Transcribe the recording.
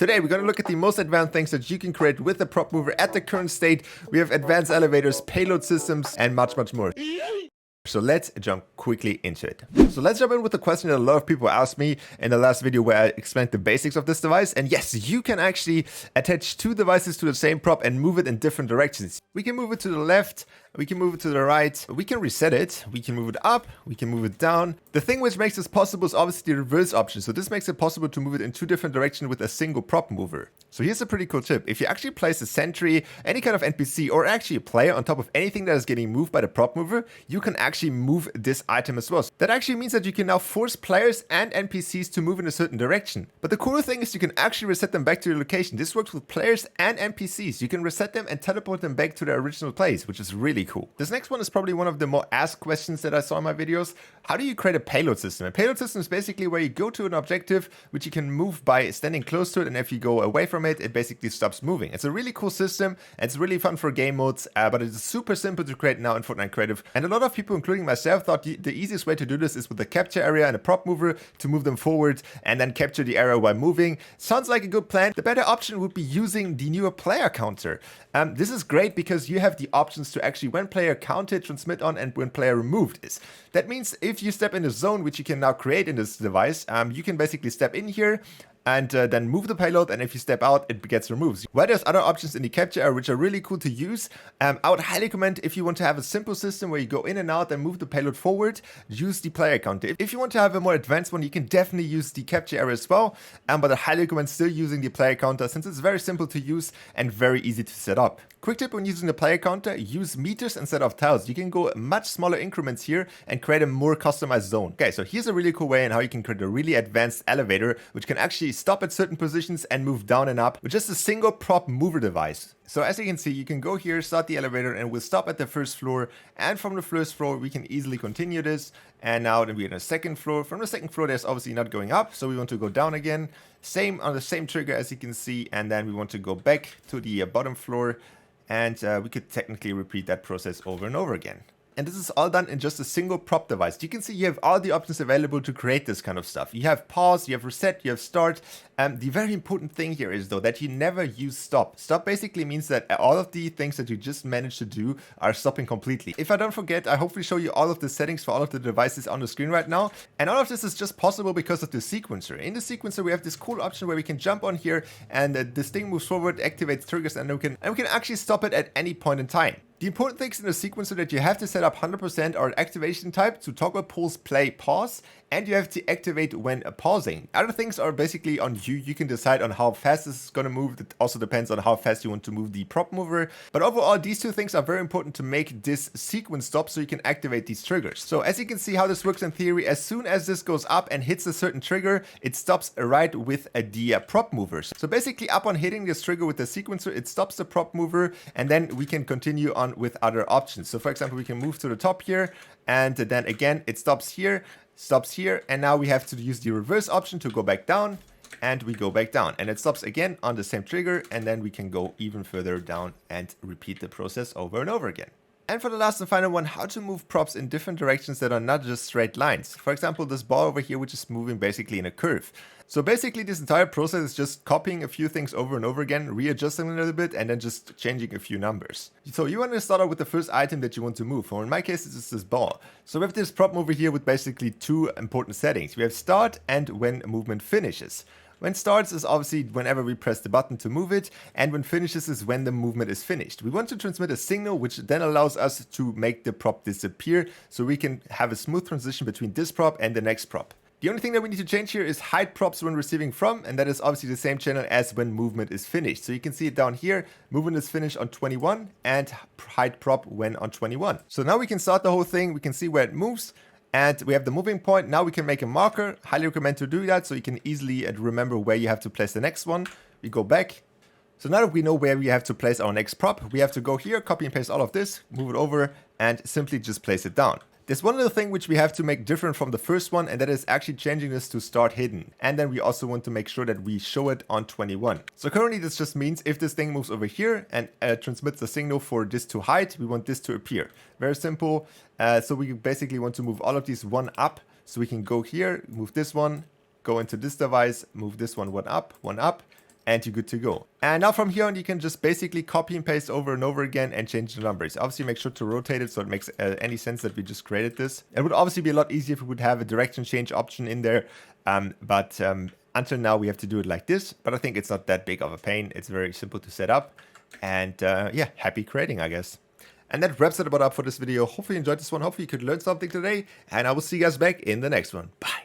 Today we're going to look at the most advanced things that you can create with the prop mover at the current state. We have advanced elevators, payload systems, and much more. So let's jump quickly into it. So let's jump in with the question that a lot of people asked me in the last video where I explained the basics of this device. And yes, you can actually attach two devices to the same prop and move it in different directions. We can move it to the left, we can move it to the right, we can reset it, we can move it up, we can move it down. The thing which makes this possible is obviously the reverse option. So this makes it possible to move it in two different directions with a single prop mover. So here's a pretty cool tip. If you actually place a sentry, any kind of NPC, or actually a player on top of anything that is getting moved by the prop mover, you can actually move this item as well. That actually means that you can now force players and NPCs to move in a certain direction. But the cool thing is you can actually reset them back to your location. This works with players and NPCs. You can reset them and teleport them back to their original place, which is really cool. This next one is probably one of the more asked questions that I saw in my videos. How do you create a payload system? A payload system is basically where you go to an objective, which you can move by standing close to it, and if you go away from it, it basically stops moving. It's a really cool system, and it's really fun for game modes, but it's super simple to create now in Fortnite Creative. And a lot of people, including myself, thought the easiest way to do this is with a capture area and a prop mover to move them forward and then capture the area while moving. Sounds like a good plan. The better option would be using the newer player counter. This is great because you have the options to actually, when player counted, transmit on, and when player removed is. That means if you step in a zone, which you can now create in this device, you can basically step in here and then move the payload, and if you step out, it gets removed. While there's other options in the capture area which are really cool to use, I would highly recommend, if you want to have a simple system where you go in and out and move the payload forward, use the player counter. If you want to have a more advanced one, you can definitely use the capture area as well, but I highly recommend still using the player counter since it's very simple to use and very easy to set up. Quick tip when using the player counter, use meters instead of tiles. You can go much smaller increments here and create a more customized zone. Okay, so here's a really cool way in how you can create a really advanced elevator, which can actually stop at certain positions and move down and up with just a single prop mover device. So as you can see, you can go here, start the elevator, and we'll stop at the first floor. And from the first floor, we can easily continue this. And now that we're in the second floor. From the second floor, there's obviously not going up, so we want to go down again. Same on the same trigger, as you can see. And then we want to go back to the bottom floor. And we could technically repeat that process over and over again. And this is all done in just a single prop device. You can see you have all the options available to create this kind of stuff. You have pause, you have reset, you have start. The very important thing here is though that you never use stop. Stop basically means that all of the things that you just managed to do are stopping completely. If I don't forget, I hopefully show you all of the settings for all of the devices on the screen right now. And all of this is just possible because of the sequencer. In the sequencer, we have this cool option where we can jump on here and this thing moves forward, activates triggers, and we can actually stop it at any point in time. The important things in the sequencer that you have to set up 100% are activation type to toggle pulse, play, pause, and you have to activate when pausing. Other things are basically on you. You can decide on how fast this is going to move. It also depends on how fast you want to move the prop mover. But overall, these two things are very important to make this sequence stop so you can activate these triggers. So as you can see how this works in theory, as soon as this goes up and hits a certain trigger, it stops right with the prop movers. So basically upon hitting this trigger with the sequencer, it stops the prop mover, and then we can continue on with other options. So for example, we can move to the top here, and then again it stops here, and now we have to use the reverse option to go back down, and we go back down, and it stops again on the same trigger, and then we can go even further down and repeat the process over and over again. And for the last and final one, how to move props in different directions that are not just straight lines. For example, this ball over here, which is moving basically in a curve. So basically this entire process is just copying a few things over and over again, readjusting a little bit, and then just changing a few numbers. So you want to start out with the first item that you want to move. Or in my case, it's this ball. So we have this prop mover here with basically two important settings. We have start and when movement finishes. When starts is obviously whenever we press the button to move it, and when finishes is when the movement is finished. We want to transmit a signal which then allows us to make the prop disappear, so we can have a smooth transition between this prop and the next prop. The only thing that we need to change here is hide props when receiving from, and that is obviously the same channel as when movement is finished. So you can see it down here, movement is finished on 21 and hide prop when on 21. So now we can start the whole thing, we can see where it moves. And we have the moving point. Now we can make a marker. Highly recommend to do that so you can easily remember where you have to place the next one. We go back. So now that we know where we have to place our next prop, we have to go here, copy and paste all of this, move it over, and simply just place it down. There's one little thing which we have to make different from the first one, and that is actually changing this to start hidden. And then we also want to make sure that we show it on 21. So currently this just means if this thing moves over here and transmits a signal for this to hide, we want this to appear. Very simple. So we basically want to move all of these one up. So we can go here, move this one, go into this device, move this one up, and you're good to go. And now from here on, you can just basically copy and paste over and over again and change the numbers. Obviously, make sure to rotate it so it makes any sense that we just created this. It would obviously be a lot easier if we would have a direction change option in there, but until now we have to do it like this. But I think it's not that big of a pain. It's very simple to set up, and yeah, happy creating, I guess. And that wraps it about up for this video. Hopefully you enjoyed this one. Hopefully you could learn something today, and I will see you guys back in the next one. Bye.